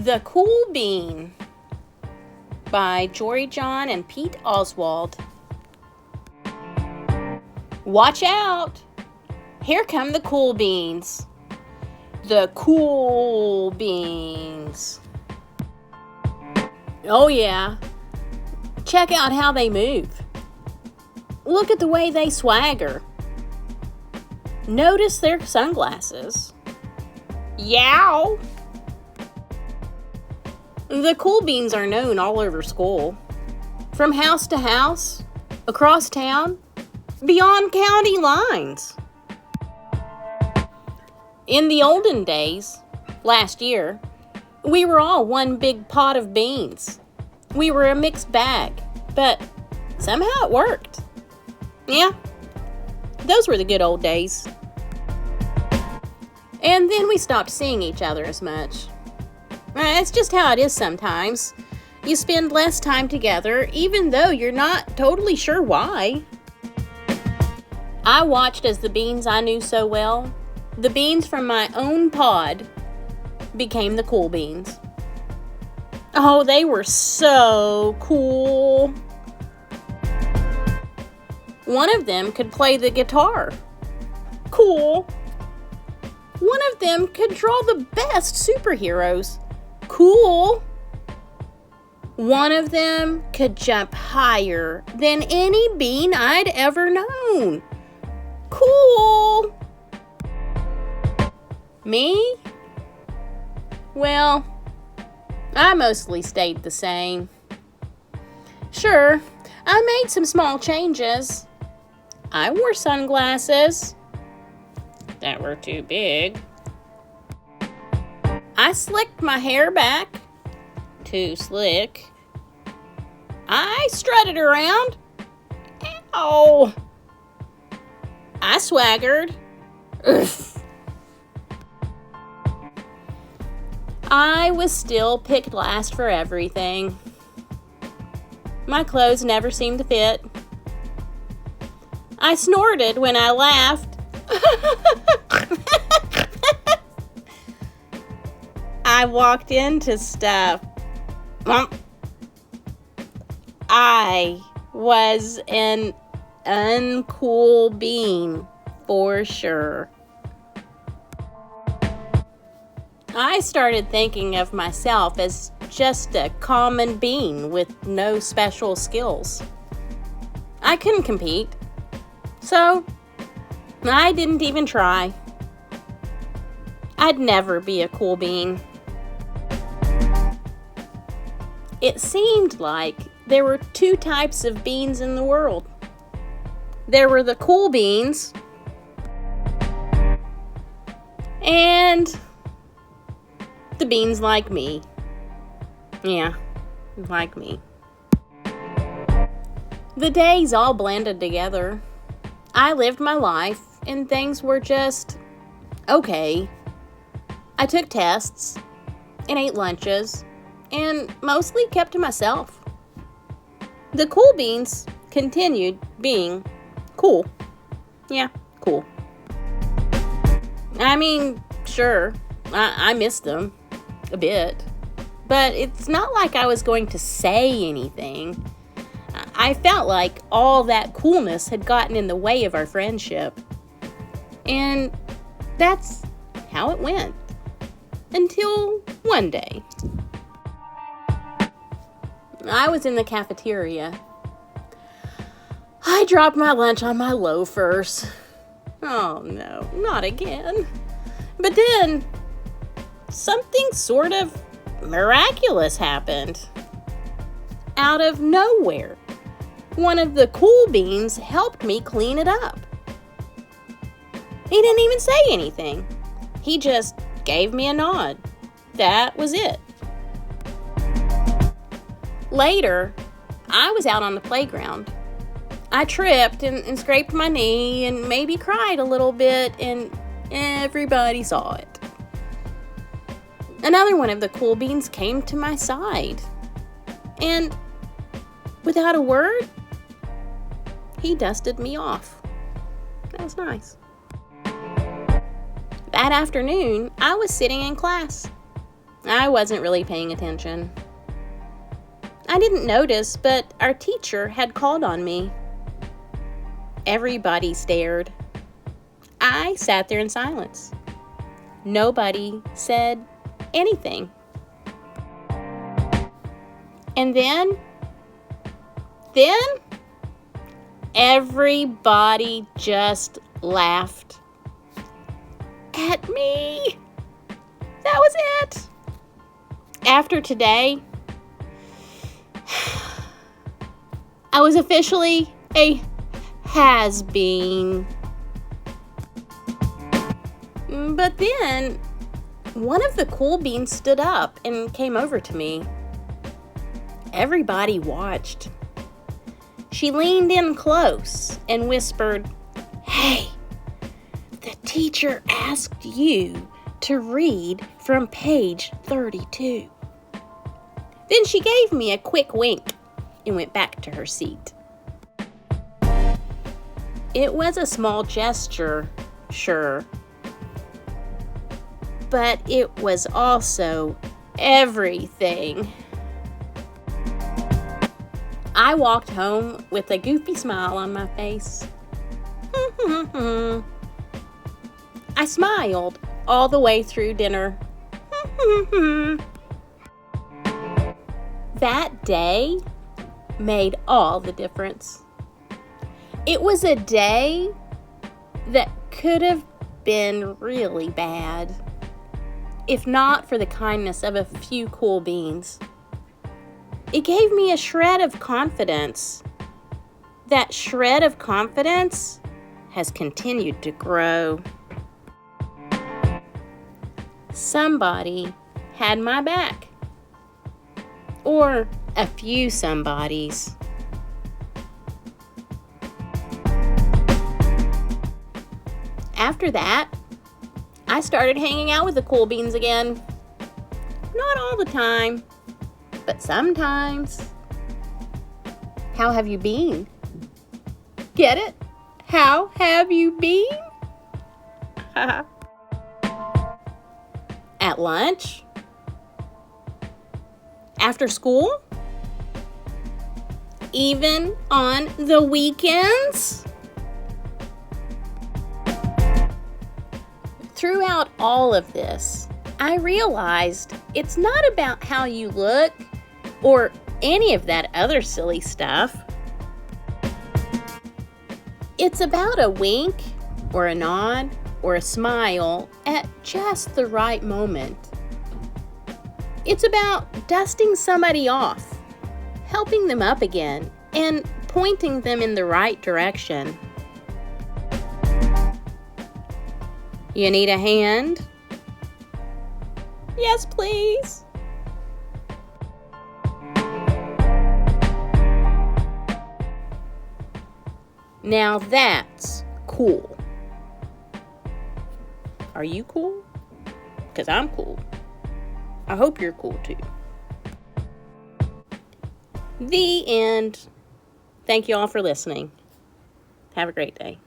The Cool Bean by Jory John and Pete Oswald. Watch out! Here come the cool beans. The cool beans. Oh yeah. Check out how they move. Look at the way they swagger. Notice their sunglasses. Yow! The cool beans are known all over school. From house to house, across town, beyond county lines. In the olden days, last year, we were all one big pot of beans. We were a mixed bag, but somehow it worked. Yeah, those were the good old days. And then we stopped seeing each other as much. It's just how it is sometimes. You spend less time together, even though you're not totally sure why. I watched as the beans I knew so well, the beans from my own pod, became the cool beans. Oh, they were so cool. One of them could play the guitar. Cool. One of them could draw the best superheroes. Cool. One of them could jump higher than any bean I'd ever known. Cool. Me? Well, I mostly stayed the same. Sure, I made some small changes. I wore sunglasses that were too big. I slicked my hair back. Too slick. I strutted around. Ow! I swaggered. Ugh. I was still picked last for everything. My clothes never seemed to fit. I snorted when I laughed. I walked into stuff. I was an uncool bean, for sure. I started thinking of myself as just a common bean with no special skills. I couldn't compete, so I didn't even try. I'd never be a cool bean. It seemed like there were two types of beans in the world. There were the cool beans and the beans like me. Yeah, like me. The days all blended together. I lived my life and things were just okay. I took tests and ate lunches and mostly kept to myself. The cool beans continued being cool. Yeah, cool. I mean, sure, I missed them a bit, but it's not like I was going to say anything. I felt like all that coolness had gotten in the way of our friendship. And that's how it went. Until one day. I was in the cafeteria. I dropped my lunch on my loafers. Oh no, not again. But then, something sort of miraculous happened. Out of nowhere, one of the cool beans helped me clean it up. He didn't even say anything. He just gave me a nod. That was it. Later, I was out on the playground. I tripped and scraped my knee and maybe cried a little bit, and everybody saw it. Another one of the cool beans came to my side, and without a word, he dusted me off. That was nice. That afternoon, I was sitting in class. I wasn't really paying attention. I didn't notice, but our teacher had called on me. Everybody stared. I sat there in silence. Nobody said anything. And then everybody just laughed at me. That was it. After today, I was officially a has-been. But then, one of the cool beans stood up and came over to me. Everybody watched. She leaned in close and whispered, "Hey, the teacher asked you to read from page 32. Then she gave me a quick wink and went back to her seat. It was a small gesture, sure, but it was also everything. I walked home with a goofy smile on my face. I smiled all the way through dinner. That day made all the difference. It was a day that could have been really bad, if not for the kindness of a few cool beans. It gave me a shred of confidence. That shred of confidence has continued to grow. Somebody had my back. Or a few somebodies. After that, I started hanging out with the cool beans again. Not all the time, but sometimes. How have you been? Get it? How have you been? At lunch? After school? Even on the weekends? Throughout all of this, I realized it's not about how you look or any of that other silly stuff. It's about a wink or a nod or a smile at just the right moment. It's about dusting somebody off, helping them up again, and pointing them in the right direction. You need a hand? Yes, please. Now that's cool. Are you cool? Because I'm cool. I hope you're cool too. The end. Thank you all for listening. Have a great day.